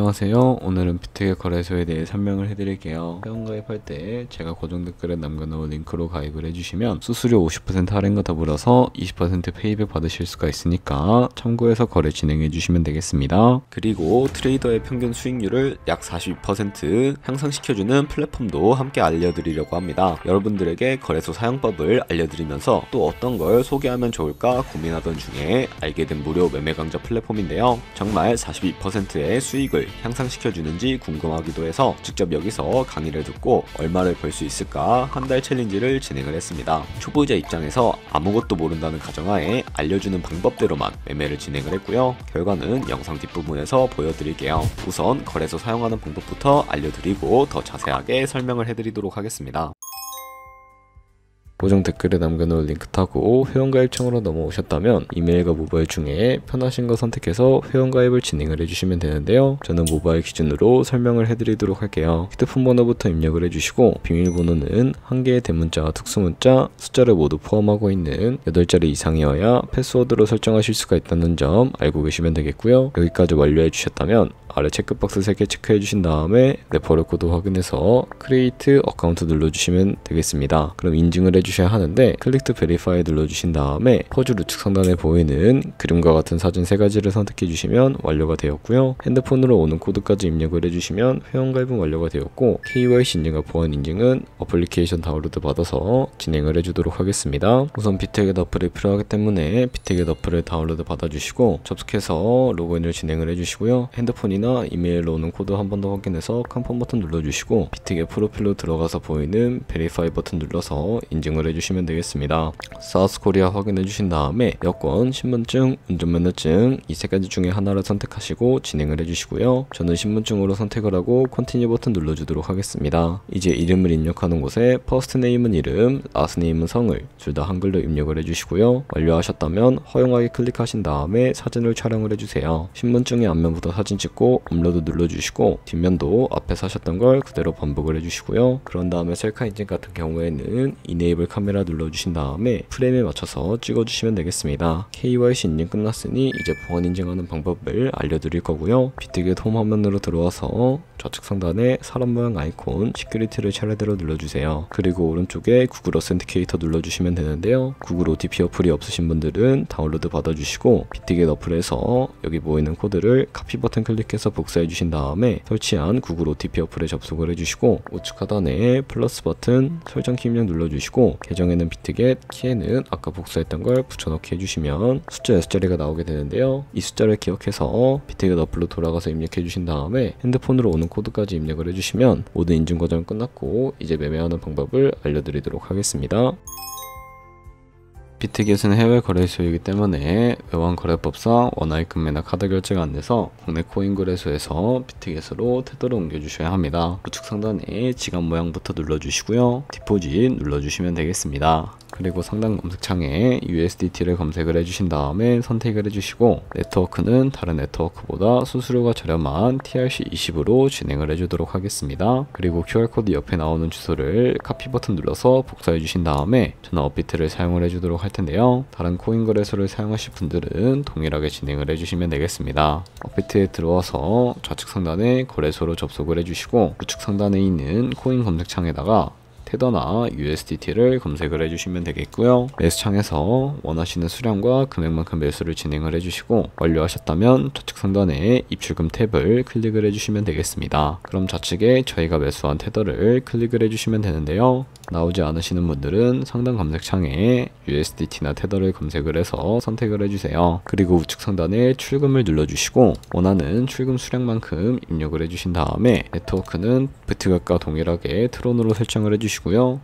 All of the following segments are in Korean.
안녕하세요. 오늘은 비트겟 거래소에 대해 설명을 해드릴게요. 회원가입할 때 제가 고정 댓글에 남겨놓은 링크로 가입을 해주시면 수수료 50% 할인과 더불어서 20% 페이백 받으실 수가 있으니까 참고해서 거래 진행해주시면 되겠습니다. 그리고 트레이더의 평균 수익률을 약 42% 향상시켜주는 플랫폼도 함께 알려드리려고 합니다. 여러분들에게 거래소 사용법을 알려드리면서 또 어떤 걸 소개하면 좋을까 고민하던 중에 알게 된 무료 매매 강좌 플랫폼인데요. 정말 42%의 수익을 향상시켜주는지 궁금하기도 해서 직접 여기서 강의를 듣고 얼마를 벌 수 있을까 한 달 챌린지를 진행을 했습니다. 초보자 입장에서 아무것도 모른다는 가정하에 알려주는 방법대로만 매매를 진행을 했고요. 결과는 영상 뒷부분에서 보여드릴게요. 우선 거래소 사용하는 방법부터 알려드리고 더 자세하게 설명을 해드리도록 하겠습니다. 고정 댓글에 남겨놓은 링크 타고 회원가입창으로 넘어오셨다면 이메일과 모바일 중에 편하신 거 선택해서 회원가입을 진행을 해주시면 되는데요. 저는 모바일 기준으로 설명을 해드리도록 할게요. 휴대폰 번호부터 입력을 해주시고 비밀번호는 한 개의 대문자와 특수문자, 숫자를 모두 포함하고 있는 8자리 이상이어야 패스워드로 설정하실 수가 있다는 점 알고 계시면 되겠고요. 여기까지 완료해 주셨다면 아래 체크박스 3개 체크해 주신 다음에 레퍼럴 코드 확인해서 크리에이트 어카운트 눌러주시면 되겠습니다. 그럼 인증을 해주셔야 하는데 클릭 투 베리파이 눌러주신 다음에 퍼즐 우측 상단에 보이는 그림과 같은 사진 3가지를 선택해 주시면 완료가 되었고요. 핸드폰으로 오는 코드까지 입력을 해주시면 회원가입은 완료가 되었고 KYC 인증과 보안 인증은 어플리케이션 다운로드 받아서 진행을 해주도록 하겠습니다. 우선 비트겟 어플이 필요하기 때문에 비트겟 어플을 다운로드 받아주시고 접속해서 로그인을 진행을 해주시고요. 핸드폰이나 이메일로 오는 코드 한 번 더 확인해서 컨펌 버튼 눌러주시고 비트겟 프로필로 들어가서 보이는 베리파이 버튼 눌러서 인증을 해주시면 되겠습니다. 사우스 코리아 확인해 주신 다음에 여권, 신분증, 운전면허증 이 3가지 중에 하나를 선택하시고 진행을 해주시고요. 저는 신분증으로 선택을 하고 컨티뉴 버튼 눌러주도록 하겠습니다. 이제 이름을 입력하는 곳에 퍼스트 네임은 이름, 라스트 네임은 성을 둘 다 한글로 입력을 해주시고요. 완료하셨다면 허용하기 클릭하신 다음에 사진을 촬영을 해주세요. 신분증의 앞면부터 사진 찍고 업로드 눌러주시고 뒷면도 앞에서 하셨던 걸 그대로 반복을 해주시고요. 그런 다음에 셀카 인증 같은 경우에는 이네이블 카메라 눌러주신 다음에 프레임에 맞춰서 찍어주시면 되겠습니다. KYC 인증 끝났으니 이제 보안 인증하는 방법을 알려드릴 거고요. 비트겟 홈 화면으로 들어와서 좌측 상단에 사람 모양 아이콘 시큐리티를 차례대로 눌러주세요. 그리고 오른쪽에 구글 어센티케이터 눌러주시면 되는데요. 구글 OTP 어플이 없으신 분들은 다운로드 받아주시고 비트겟 어플에서 여기 보이는 코드를 카피 버튼 클릭해서 복사해 주신 다음에 설치한 구글 OTP 어플에 접속을 해주시고 우측 하단에 플러스 버튼 설정키 입력 눌러주시고 계정에는 비트겟, 키에는 아까 복사했던 걸 붙여넣기 해주시면 숫자 6자리가 나오게 되는데요. 이 숫자를 기억해서 비트겟 어플로 돌아가서 입력해 주신 다음에 핸드폰으로 오는 코드까지 입력을 해주시면 모든 인증 과정은 끝났고 이제 매매하는 방법을 알려드리도록 하겠습니다. 비트겟은 해외 거래소이기 때문에 외환거래법상 원화입금 매나 카드 결제가 안 돼서 국내 코인 거래소에서 비트겟으로 테더를 옮겨주셔야 합니다. 우측 상단에 지갑 모양부터 눌러주시고요. 디포짓 눌러주시면 되겠습니다. 그리고 상단 검색창에 USDT를 검색을 해주신 다음에 선택을 해주시고 네트워크는 다른 네트워크보다 수수료가 저렴한 TRC20으로 진행을 해주도록 하겠습니다. 그리고 QR코드 옆에 나오는 주소를 카피 버튼 눌러서 복사해 주신 다음에 저는 업비트를 사용을 해주도록 할 텐데요. 다른 코인 거래소를 사용하실 분들은 동일하게 진행을 해주시면 되겠습니다. 업비트에 들어와서 좌측 상단에 거래소로 접속을 해주시고 우측 상단에 있는 코인 검색창에다가 테더나 USDT를 검색을 해주시면 되겠고요. 매수창에서 원하시는 수량과 금액만큼 매수를 진행을 해주시고 완료하셨다면 좌측 상단에 입출금 탭을 클릭을 해주시면 되겠습니다. 그럼 좌측에 저희가 매수한 테더를 클릭을 해주시면 되는데요. 나오지 않으시는 분들은 상단 검색창에 USDT나 테더를 검색을 해서 선택을 해주세요. 그리고 우측 상단에 출금을 눌러주시고 원하는 출금 수량만큼 입력을 해주신 다음에 네트워크는 비트겟과 동일하게 트론으로 설정을 해주시고요.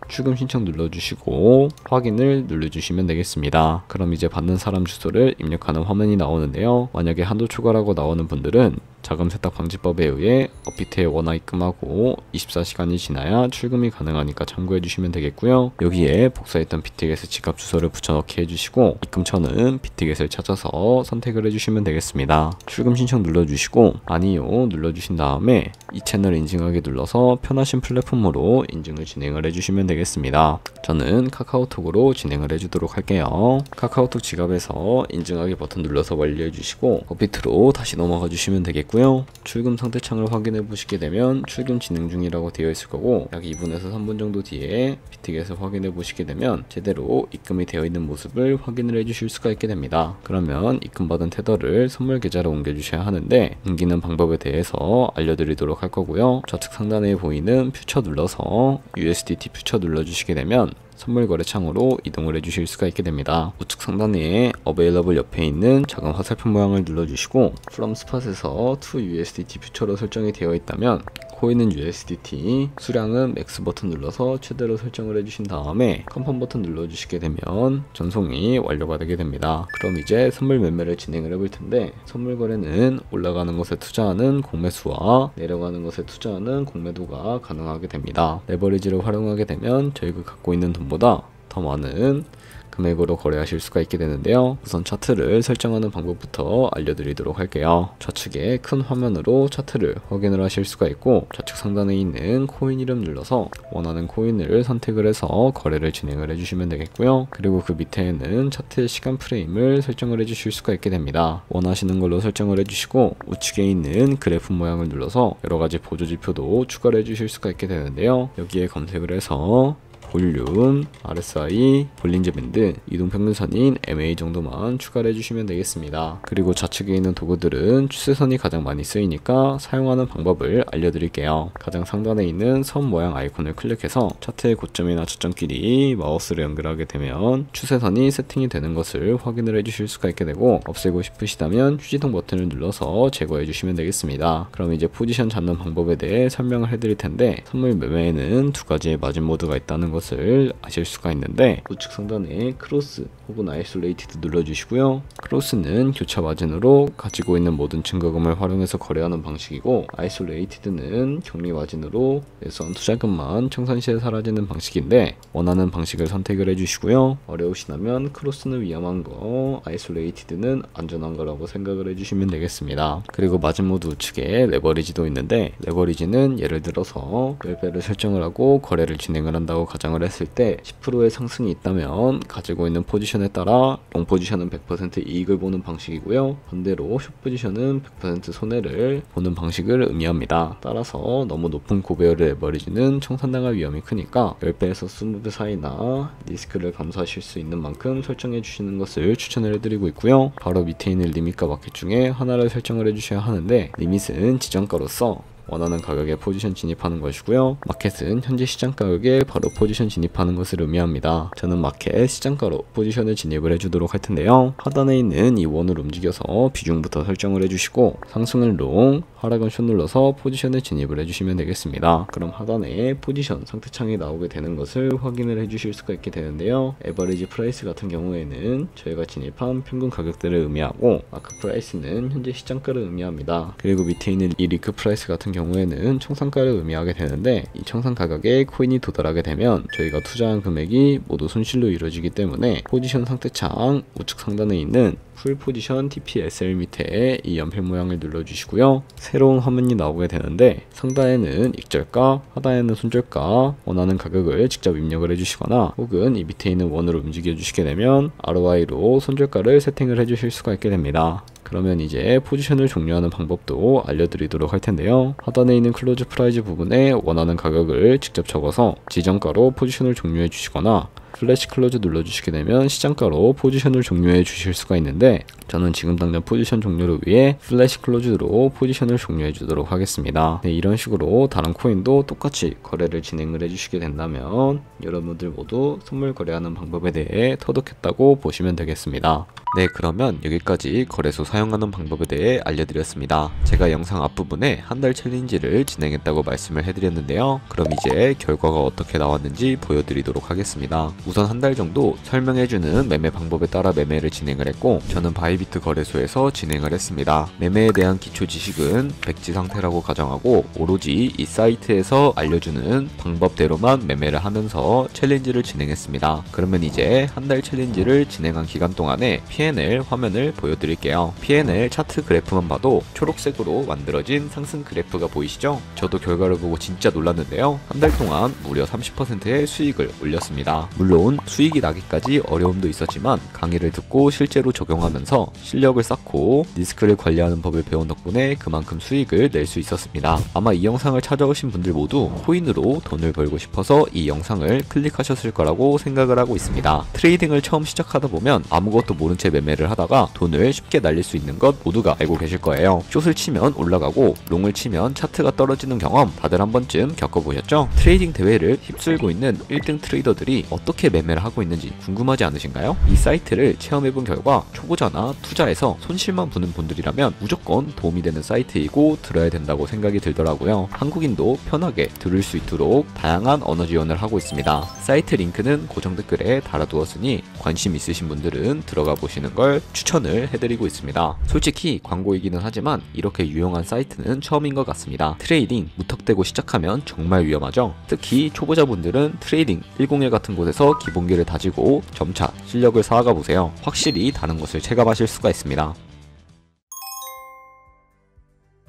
출금 신청 눌러주시고 확인을 눌러주시면 되겠습니다. 그럼 이제 받는 사람 주소를 입력하는 화면이 나오는데요. 만약에 한도 초과라고 나오는 분들은 자금 세탁 방지법에 의해 업비트에 원화 입금하고 24시간이 지나야 출금이 가능하니까 참고해 주시면 되겠고요. 여기에 복사했던 비트겟의 지갑 주소를 붙여넣기 해주시고 입금처는 비트겟을 찾아서 선택을 해주시면 되겠습니다. 출금 신청 눌러주시고 아니요 눌러주신 다음에 이 채널 인증하기 눌러서 편하신 플랫폼으로 인증을 진행을 해주시면 되겠습니다. 저는 카카오톡으로 진행을 해주도록 할게요. 카카오톡 지갑에서 인증하기 버튼 눌러서 완료해 주시고 업비트로 다시 넘어가 주시면 되겠고요. 있고요. 출금 상태 창을 확인해 보시게 되면 출금 진행 중이라고 되어 있을 거고, 약 2분에서 3분 정도 뒤에 비틱에서 확인해 보시게 되면 제대로 입금이 되어 있는 모습을 확인을 해 주실 수가 있게 됩니다. 그러면 입금받은 테더를 선물 계좌로 옮겨 주셔야 하는데, 옮기는 방법에 대해서 알려드리도록 할 거고요. 좌측 상단에 보이는 퓨처 눌러서 USDT 퓨처 눌러주시게 되면 선물 거래 창으로 이동을 해주실 수가 있게 됩니다. 우측 상단에 Available 옆에 있는 작은 화살표 모양을 눌러주시고 From Spot에서 To USDT 퓨처로 설정이 되어 있다면 코인은 USDT, 수량은 맥스 버튼 눌러서 최대로 설정을 해주신 다음에 컨펌 버튼 눌러주시게 되면 전송이 완료가 되게 됩니다. 그럼 이제 선물 매매를 진행을 해볼 텐데, 선물 거래는 올라가는 것에 투자하는 공매수와 내려가는 것에 투자하는 공매도가 가능하게 됩니다. 레버리지를 활용하게 되면 저희가 갖고 있는 돈보다 더 많은 금액으로 거래하실 수가 있게 되는데요. 우선 차트를 설정하는 방법부터 알려드리도록 할게요. 좌측에 큰 화면으로 차트를 확인을 하실 수가 있고, 좌측 상단에 있는 코인 이름 눌러서 원하는 코인을 선택을 해서 거래를 진행을 해주시면 되겠고요. 그리고 그 밑에는 차트의 시간 프레임을 설정을 해주실 수가 있게 됩니다. 원하시는 걸로 설정을 해주시고, 우측에 있는 그래프 모양을 눌러서 여러가지 보조지표도 추가를 해주실 수가 있게 되는데요. 여기에 검색을 해서 볼륨, RSI, 볼린저 밴드, 이동평균선인 MA 정도만 추가를 해주시면 되겠습니다. 그리고 좌측에 있는 도구들은 추세선이 가장 많이 쓰이니까 사용하는 방법을 알려드릴게요. 가장 상단에 있는 선 모양 아이콘을 클릭해서 차트의 고점이나 저점끼리 마우스를 연결하게 되면 추세선이 세팅이 되는 것을 확인을 해주실 수가 있게 되고, 없애고 싶으시다면 휴지통 버튼을 눌러서 제거해 주시면 되겠습니다. 그럼 이제 포지션 잡는 방법에 대해 설명을 해드릴 텐데, 선물 매매에는 두 가지의 마진 모드가 있다는 것을 아실 수가 있는데, 우측 상단에 크로스 혹은 아이솔레이티드 눌러주시고요. 크로스는 교차 마진으로 가지고 있는 모든 증거금을 활용해서 거래하는 방식이고, 아이솔레이티드는 격리 마진으로 매수한 투자금만 청산 시에 사라지는 방식인데, 원하는 방식을 선택을 해주시고요. 어려우시다면 크로스는 위험한 거, 아이솔레이티드는 안전한 거라고 생각을 해주시면 되겠습니다. 그리고 마진 모드 우측에 레버리지도 있는데, 레버리지는 예를 들어서 10배를 설정을 하고 거래를 진행을 한다고 가정을 했을 때 10%의 상승이 있다면 가지고 있는 포지션에 따라 롱 포지션은 100% 이익을 보는 방식이고요. 반대로 숏 포지션은 100% 손해를 보는 방식을 의미합니다. 따라서 너무 높은 고배율의 레버리지는 청산당할 위험이 크니까 10배에서 20배 사이나 리스크를 감수하실 수 있는 만큼 설정해 주시는 것을 추천을 해드리고 있고요. 바로 밑에 있는 리밋과 마켓 중에 하나를 설정을 해주셔야 하는데, 리밋은 지정가로서 원하는 가격에 포지션 진입하는 것이고요. 마켓은 현재 시장 가격에 바로 포지션 진입하는 것을 의미합니다. 저는 마켓 시장가로 포지션을 진입을 해주도록 할 텐데요. 하단에 있는 이 원을 움직여서 비중부터 설정을 해주시고, 상승은 롱, 하락은 숏 눌러서 포지션을 진입을 해주시면 되겠습니다. 그럼 하단에 포지션 상태창이 나오게 되는 것을 확인을 해주실 수가 있게 되는데요. 에버리지 프라이스 같은 경우에는 저희가 진입한 평균 가격대를 의미하고, 마크 프라이스는 현재 시장가를 의미합니다. 그리고 밑에 있는 이 리크 프라이스 같은 경우에는 청산가를 의미하게 되는데, 이 청산 가격에 코인이 도달하게 되면 저희가 투자한 금액이 모두 손실로 이루어지기 때문에 포지션 상태창 우측 상단에 있는 풀 포지션 TPSL 밑에 이 연필 모양을 눌러주시고요. 새로운 화면이 나오게 되는데, 상단에는 익절가, 하단에는 손절가, 원하는 가격을 직접 입력을 해주시거나 혹은 이 밑에 있는 원으로 움직여 주시게 되면 ROI로 손절가를 세팅을 해주실 수가 있게 됩니다. 그러면 이제 포지션을 종료하는 방법도 알려드리도록 할 텐데요. 하단에 있는 클로즈 프라이즈 부분에 원하는 가격을 직접 적어서 지정가로 포지션을 종료해 주시거나, 플래시 클로즈 눌러주시게 되면 시장가로 포지션을 종료해 주실 수가 있는데, 저는 지금 당장 포지션 종료를 위해 플래시 클로즈로 포지션을 종료해 주도록 하겠습니다. 네, 이런 식으로 다른 코인도 똑같이 거래를 진행을 해주시게 된다면 여러분들 모두 선물 거래하는 방법에 대해 터득했다고 보시면 되겠습니다. 네, 그러면 여기까지 거래소 사용하는 방법에 대해 알려드렸습니다. 제가 영상 앞부분에 한 달 챌린지를 진행했다고 말씀을 해드렸는데요. 그럼 이제 결과가 어떻게 나왔는지 보여드리도록 하겠습니다. 우선 한 달 정도 설명해주는 매매 방법에 따라 매매를 진행을 했고, 저는 바이비트 거래소에서 진행을 했습니다. 매매에 대한 기초 지식은 백지 상태라고 가정하고, 오로지 이 사이트에서 알려주는 방법대로만 매매를 하면서 챌린지를 진행했습니다. 그러면 이제 한 달 챌린지를 진행한 기간 동안에 P&L 화면을 보여드릴게요. P&L 차트 그래프만 봐도 초록색으로 만들어진 상승 그래프가 보이시죠? 저도 결과를 보고 진짜 놀랐는데요. 한 달 동안 무려 30%의 수익을 올렸습니다. 물론 수익이 나기까지 어려움도 있었지만 강의를 듣고 실제로 적용하면서 통해서 실력을 쌓고 리스크를 관리하는 법을 배운 덕분에 그만큼 수익을 낼 수 있었습니다. 아마 이 영상을 찾아오신 분들 모두 코인으로 돈을 벌고 싶어서 이 영상을 클릭하셨을 거라고 생각을 하고 있습니다. 트레이딩을 처음 시작하다 보면 아무것도 모른 채 매매를 하다가 돈을 쉽게 날릴 수 있는 것 모두가 알고 계실 거예요. 숏을 치면 올라가고 롱을 치면 차트가 떨어지는 경험 다들 한 번쯤 겪어보셨죠? 트레이딩 대회를 휩쓸고 있는 1등 트레이더들이 어떻게 매매를 하고 있는지 궁금하지 않으신가요? 이 사이트를 체험해본 결과 초보자나 투자해서 손실만 보는 분들이라면 무조건 도움이 되는 사이트이고 들어야 된다고 생각이 들더라고요. 한국인도 편하게 들을 수 있도록 다양한 언어 지원을 하고 있습니다. 사이트 링크는 고정 댓글에 달아두었으니 관심 있으신 분들은 들어가 보시는 걸 추천을 해드리고 있습니다. 솔직히 광고이기는 하지만 이렇게 유용한 사이트는 처음인 것 같습니다. 트레이딩 무턱대고 시작하면 정말 위험하죠. 특히 초보자분들은 트레이딩 101 같은 곳에서 기본기를 다지고 점차 실력을 쌓아가 보세요. 확실히 다른 것을 체감하실 수가 있습니다.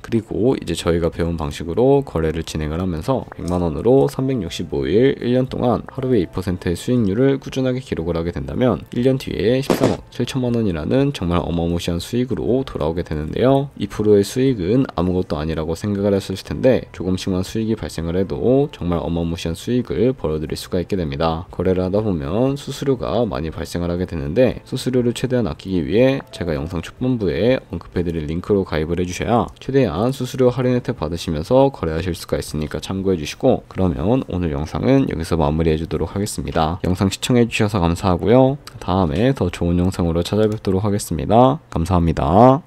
그리고 이제 저희가 배운 방식으로 거래를 진행을 하면서 100만원으로 365일 1년 동안 하루에 2%의 수익률을 꾸준하게 기록을 하게 된다면 1년 뒤에 13억 7천만원이라는 정말 어마무시한 수익으로 돌아오게 되는데요. 2%의 수익은 아무것도 아니라고 생각을 했을 텐데 조금씩만 수익이 발생을 해도 정말 어마무시한 수익을 벌어들일 수가 있게 됩니다. 거래를 하다 보면 수수료가 많이 발생을 하게 되는데 수수료를 최대한 아끼기 위해 제가 영상 초반부에 언급해드릴 링크로 가입을 해주셔야 최대한 수수료 할인 혜택 받으시면서 거래하실 수가 있으니까 참고해 주시고, 그러면 오늘 영상은 여기서 마무리해 주도록 하겠습니다. 영상 시청해 주셔서 감사하고요. 다음에 더 좋은 영상으로 찾아뵙도록 하겠습니다. 감사합니다.